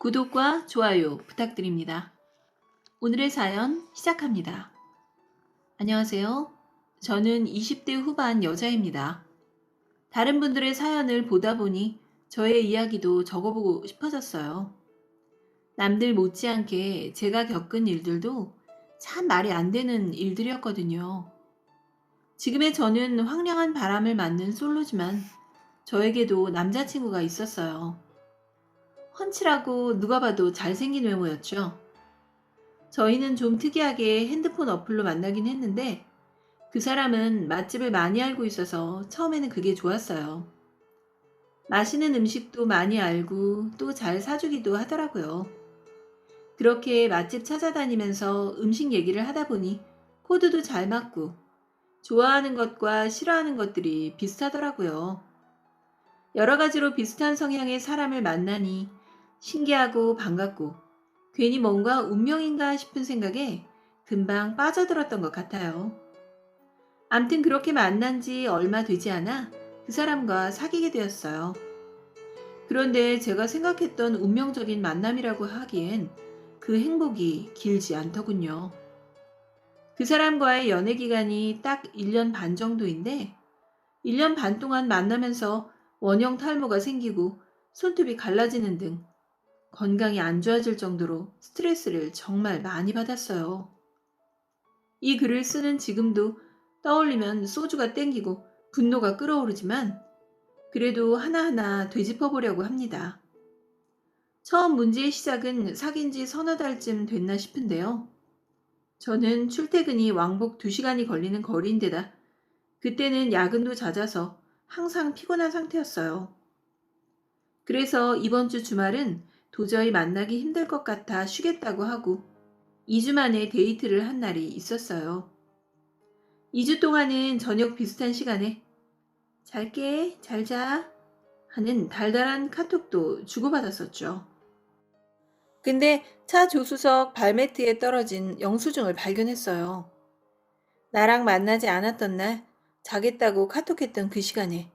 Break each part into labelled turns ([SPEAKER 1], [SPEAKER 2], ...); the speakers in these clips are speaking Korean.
[SPEAKER 1] 구독과 좋아요 부탁드립니다. 오늘의 사연 시작합니다. 안녕하세요. 저는 20대 후반 여자입니다. 다른 분들의 사연을 보다 보니 저의 이야기도 적어보고 싶어졌어요. 남들 못지않게 제가 겪은 일들도 참 말이 안 되는 일들이었거든요. 지금의 저는 황량한 바람을 맞는 솔로지만 저에게도 남자친구가 있었어요. 훤칠하고 누가 봐도 잘생긴 외모였죠. 저희는 좀 특이하게 핸드폰 어플로 만나긴 했는데 그 사람은 맛집을 많이 알고 있어서 처음에는 그게 좋았어요. 맛있는 음식도 많이 알고 또 잘 사주기도 하더라고요. 그렇게 맛집 찾아다니면서 음식 얘기를 하다 보니 코드도 잘 맞고 좋아하는 것과 싫어하는 것들이 비슷하더라고요. 여러 가지로 비슷한 성향의 사람을 만나니 신기하고 반갑고 괜히 뭔가 운명인가 싶은 생각에 금방 빠져들었던 것 같아요. 암튼 그렇게 만난 지 얼마 되지 않아 그 사람과 사귀게 되었어요. 그런데 제가 생각했던 운명적인 만남이라고 하기엔 그 행복이 길지 않더군요. 그 사람과의 연애 기간이 딱 1년 반 정도인데 1년 반 동안 만나면서 원형 탈모가 생기고 손톱이 갈라지는 등 건강이 안 좋아질 정도로 스트레스를 정말 많이 받았어요. 이 글을 쓰는 지금도 떠올리면 소주가 땡기고 분노가 끓어오르지만 그래도 하나하나 되짚어 보려고 합니다. 처음 문제의 시작은 사귄 지 서너 달쯤 됐나 싶은데요. 저는 출퇴근이 왕복 2시간이 걸리는 거리인데다 그때는 야근도 잦아서 항상 피곤한 상태였어요. 그래서 이번 주 주말은 도저히 만나기 힘들 것 같아 쉬겠다고 하고 2주 만에 데이트를 한 날이 있었어요. 2주 동안은 저녁 비슷한 시간에 잘게, 잘 자 하는 달달한 카톡도 주고받았었죠. 근데 차 조수석 발매트에 떨어진 영수증을 발견했어요. 나랑 만나지 않았던 날 자겠다고 카톡했던 그 시간에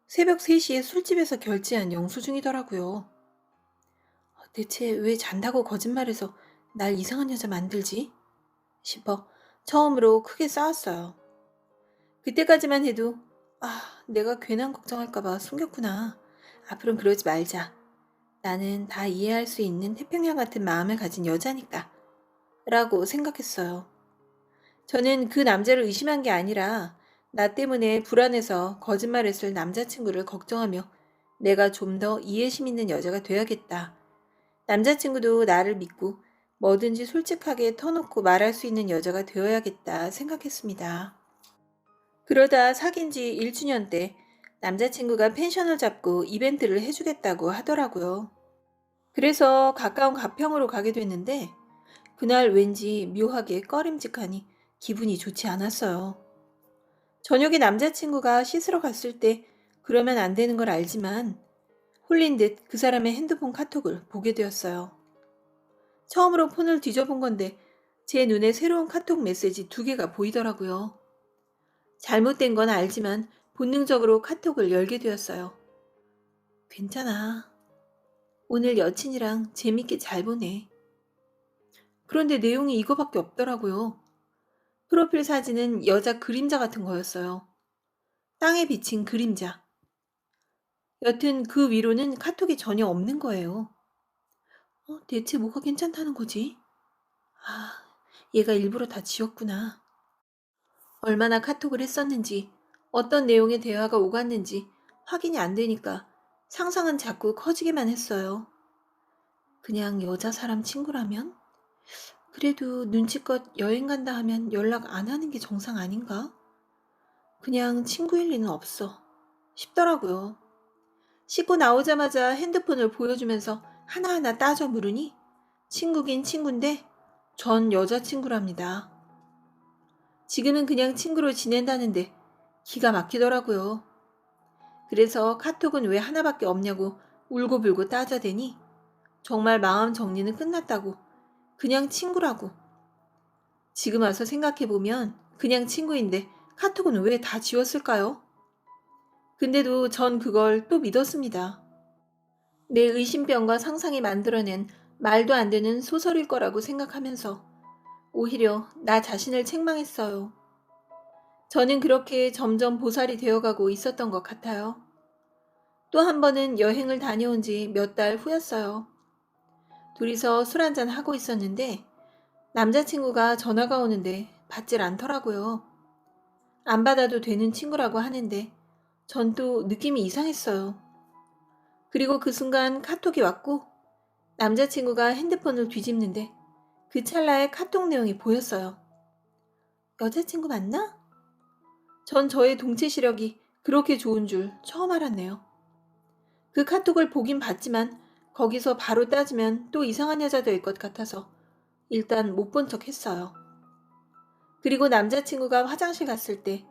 [SPEAKER 1] 새벽 3시에 술집에서 결제한 영수증이더라고요. 대체 왜 잔다고 거짓말해서 날 이상한 여자 만들지? 싶어 처음으로 크게 싸웠어요. 그때까지만 해도 내가 괜한 걱정할까봐 숨겼구나. 앞으로는 그러지 말자. 나는 다 이해할 수 있는 태평양 같은 마음을 가진 여자니까. 라고 생각했어요. 저는 그 남자를 의심한 게 아니라 나 때문에 불안해서 거짓말했을 남자친구를 걱정하며 내가 좀 더 이해심 있는 여자가 돼야겠다. 남자친구도 나를 믿고 뭐든지 솔직하게 터놓고 말할 수 있는 여자가 되어야겠다 생각했습니다. 그러다 사귄 지 1주년 때 남자친구가 펜션을 잡고 이벤트를 해주겠다고 하더라고요. 그래서 가까운 가평으로 가게 됐는데 그날 왠지 묘하게 꺼림직하니 기분이 좋지 않았어요. 저녁에 남자친구가 씻으러 갔을 때 그러면 안 되는 걸 알지만 홀린 듯 그 사람의 핸드폰 카톡을 보게 되었어요. 처음으로 폰을 뒤져본 건데 제 눈에 새로운 카톡 메시지 2개가 보이더라고요. 잘못된 건 알지만 본능적으로 카톡을 열게 되었어요. 괜찮아. 오늘 여친이랑 재밌게 잘 보내. 그런데 내용이 이거밖에 없더라고요. 프로필 사진은 여자 그림자 같은 거였어요. 땅에 비친 그림자. 여튼 그 위로는 카톡이 전혀 없는 거예요. 대체 뭐가 괜찮다는 거지? 얘가 일부러 다 지웠구나. 얼마나 카톡을 했었는지, 어떤 내용의 대화가 오갔는지 확인이 안 되니까 상상은 자꾸 커지기만 했어요. 그냥 여자 사람 친구라면? 그래도 눈치껏 여행 간다 하면 연락 안 하는 게 정상 아닌가? 그냥 친구일 리는 없어 싶더라고요. 씻고 나오자마자 핸드폰을 보여주면서 하나하나 따져 물으니 친구긴 친구인데 전 여자친구랍니다. 지금은 그냥 친구로 지낸다는데 기가 막히더라고요. 그래서 카톡은 왜 하나밖에 없냐고 울고불고 따져대니 정말 마음 정리는 끝났다고 그냥 친구라고. 지금 와서 생각해보면 그냥 친구인데 카톡은 왜 다 지웠을까요? 근데도 전 그걸 또 믿었습니다. 내 의심병과 상상이 만들어낸 말도 안 되는 소설일 거라고 생각하면서 오히려 나 자신을 책망했어요. 저는 그렇게 점점 보살이 되어가고 있었던 것 같아요. 또 한 번은 여행을 다녀온 지 몇 달 후였어요. 둘이서 술 한잔 하고 있었는데 남자친구가 전화가 오는데 받질 않더라고요. 안 받아도 되는 친구라고 하는데 전 또 느낌이 이상했어요. 그리고 그 순간 카톡이 왔고 남자친구가 핸드폰을 뒤집는데 그 찰나에 카톡 내용이 보였어요. 여자친구 맞나? 전 저의 동체 시력이 그렇게 좋은 줄 처음 알았네요. 그 카톡을 보긴 봤지만 거기서 바로 따지면 또 이상한 여자 될 것 같아서 일단 못 본 척 했어요. 그리고 남자친구가 화장실 갔을 때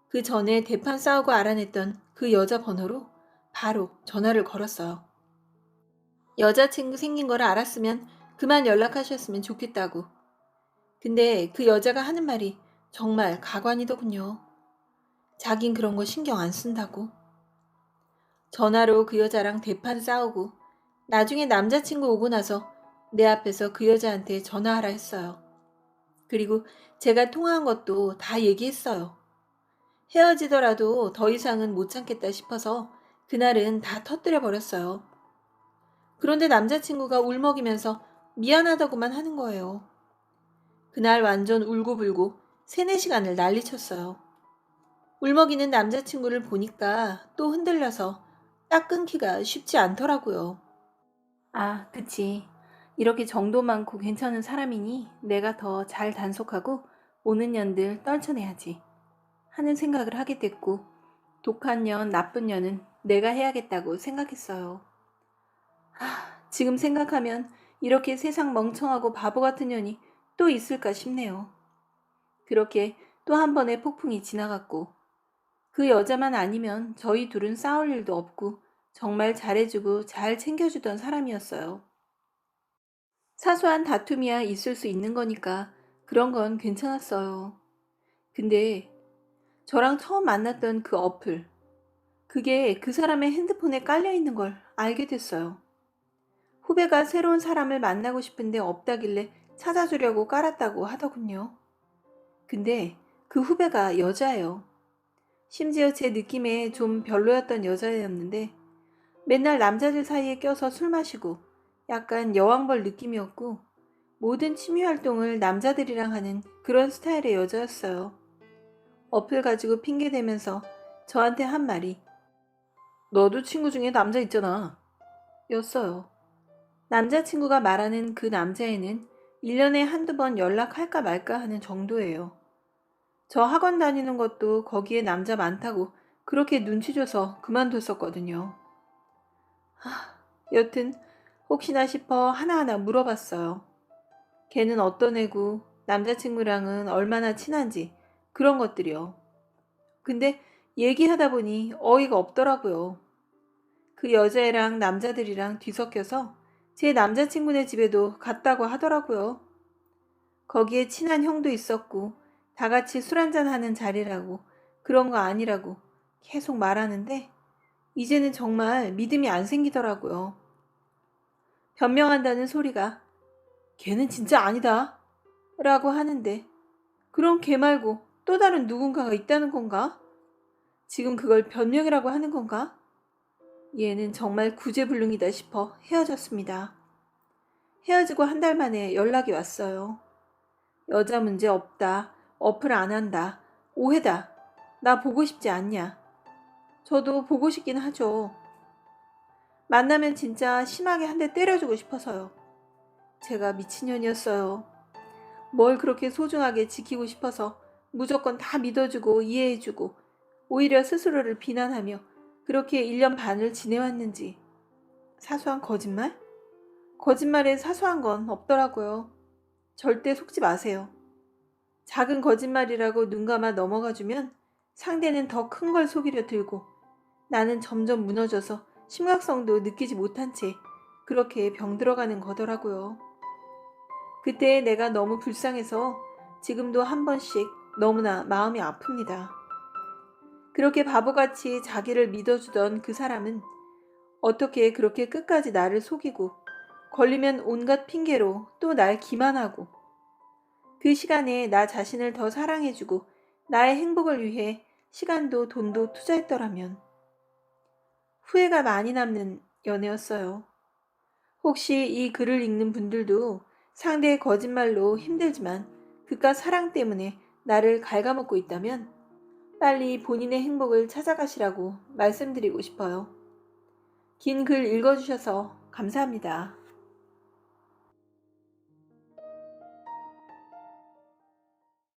[SPEAKER 1] 그 전에 대판 싸우고 알아냈던 그 여자 번호로 바로 전화를 걸었어요. 여자친구 생긴 걸 알았으면 그만 연락하셨으면 좋겠다고. 근데 그 여자가 하는 말이 정말 가관이더군요. 자긴 그런 거 신경 안 쓴다고. 전화로 그 여자랑 대판 싸우고 나중에 남자친구 오고 나서 내 앞에서 그 여자한테 전화하라 했어요. 그리고 제가 통화한 것도 다 얘기했어요. 헤어지더라도 더 이상은 못 참겠다 싶어서 그날은 다 터뜨려 버렸어요. 그런데 남자친구가 울먹이면서 미안하다고만 하는 거예요. 그날 완전 울고불고 3-4시간을 난리쳤어요. 울먹이는 남자친구를 보니까 또 흔들려서 딱 끊기가 쉽지 않더라고요. 아, 그치. 이렇게 정도 많고 괜찮은 사람이니 내가 더 잘 단속하고 오는 년들 떨쳐내야지 하는 생각을 하게 됐고 독한 년, 나쁜 년은 내가 해야겠다고 생각했어요. 지금 생각하면 이렇게 세상 멍청하고 바보 같은 년이 또 있을까 싶네요. 그렇게 또 한 번의 폭풍이 지나갔고 그 여자만 아니면 저희 둘은 싸울 일도 없고 정말 잘해주고 잘 챙겨주던 사람이었어요. 사소한 다툼이야 있을 수 있는 거니까 그런 건 괜찮았어요. 근데 저랑 처음 만났던 그 어플, 그게 그 사람의 핸드폰에 깔려 있는 걸 알게 됐어요. 후배가 새로운 사람을 만나고 싶은데 없다길래 찾아주려고 깔았다고 하더군요. 근데 그 후배가 여자예요. 심지어 제 느낌에 좀 별로였던 여자였는데 맨날 남자들 사이에 껴서 술 마시고 약간 여왕벌 느낌이었고 모든 취미 활동을 남자들이랑 하는 그런 스타일의 여자였어요. 어플 가지고 핑계대면서 저한테 한 말이 너도 친구 중에 남자 있잖아 였어요. 남자친구가 말하는 그 남자애는 1년에 한두 번 연락할까 말까 하는 정도예요. 저 학원 다니는 것도 거기에 남자 많다고 그렇게 눈치 줘서 그만뒀었거든요. 여튼 혹시나 싶어 하나하나 물어봤어요. 걔는 어떤 애고 남자친구랑은 얼마나 친한지 그런 것들이요. 근데 얘기하다 보니 어이가 없더라고요. 그 여자애랑 남자들이랑 뒤섞여서 제 남자친구네 집에도 갔다고 하더라고요. 거기에 친한 형도 있었고 다 같이 술 한잔 하는 자리라고 그런 거 아니라고 계속 말하는데 이제는 정말 믿음이 안 생기더라고요. 변명한다는 소리가 걔는 진짜 아니다 라고 하는데 그럼 걔 말고 또 다른 누군가가 있다는 건가? 지금 그걸 변명이라고 하는 건가? 얘는 정말 구제불능이다 싶어 헤어졌습니다. 헤어지고 한 달 만에 연락이 왔어요. 여자 문제 없다. 어플 안 한다. 오해다. 나 보고 싶지 않냐. 저도 보고 싶긴 하죠. 만나면 진짜 심하게 한 대 때려주고 싶어서요. 제가 미친년이었어요. 뭘 그렇게 소중하게 지키고 싶어서 무조건 다 믿어주고 이해해주고 오히려 스스로를 비난하며 그렇게 1년 반을 지내왔는지. 사소한 거짓말? 거짓말에 사소한 건 없더라고요. 절대 속지 마세요. 작은 거짓말이라고 눈 감아 넘어가주면 상대는 더 큰 걸 속이려 들고 나는 점점 무너져서 심각성도 느끼지 못한 채 그렇게 병들어가는 거더라고요. 그때 내가 너무 불쌍해서 지금도 한 번씩 너무나 마음이 아픕니다. 그렇게 바보같이 자기를 믿어주던 그 사람은 어떻게 그렇게 끝까지 나를 속이고 걸리면 온갖 핑계로 또 날 기만하고 그 시간에 나 자신을 더 사랑해주고 나의 행복을 위해 시간도 돈도 투자했더라면 후회가 많이 남는 연애였어요. 혹시 이 글을 읽는 분들도 상대의 거짓말로 힘들지만 그깟 사랑 때문에 나를 갉아먹고 있다면 빨리 본인의 행복을 찾아가시라고 말씀드리고 싶어요. 긴 글 읽어주셔서 감사합니다.